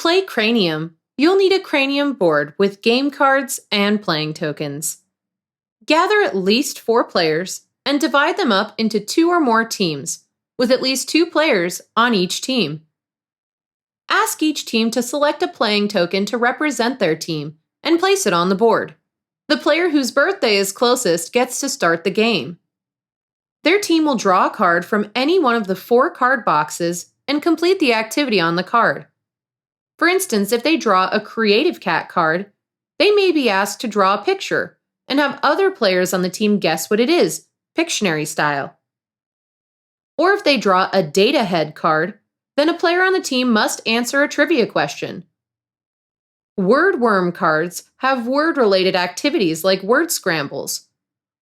play Cranium, you'll need a Cranium board with game cards and playing tokens. Gather at least 4 players and divide them up into 2 or more teams, with at least 2 players on each team. Ask each team to select a playing token to represent their team and place it on the board. The player whose birthday is closest gets to start the game. Their team will draw a card from any one of the 4 card boxes and complete the activity on the card. For instance, if they draw a Creative Cat card, they may be asked to draw a picture and have other players on the team guess what it is, Pictionary style. Or if they draw a Data Head card, then a player on the team must answer a trivia question. Word Worm cards have word-related activities like word scrambles,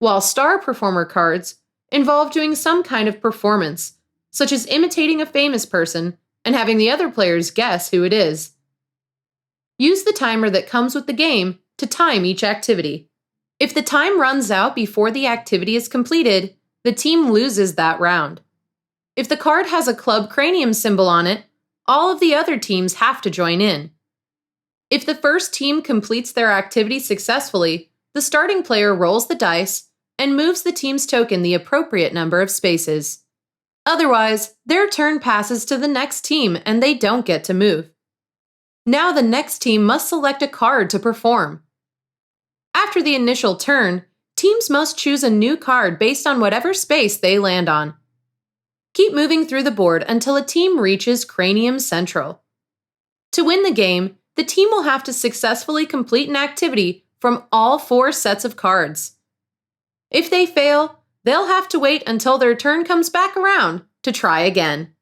while Star Performer cards involve doing some kind of performance, such as imitating a famous person and having the other players guess who it is. Use the timer that comes with the game to time each activity. If the time runs out before the activity is completed, the team loses that round. If the card has a Club Cranium symbol on it, all of the other teams have to join in. If the first team completes their activity successfully, the starting player rolls the dice and moves the team's token the appropriate number of spaces. Otherwise, their turn passes to the next team and they don't get to move. Now the next team must select a card to perform. After the initial turn, teams must choose a new card based on whatever space they land on. Keep moving through the board until a team reaches Cranium Central. To win the game, the team will have to successfully complete an activity from all 4 sets of cards. If they fail, they'll have to wait until their turn comes back around to try again.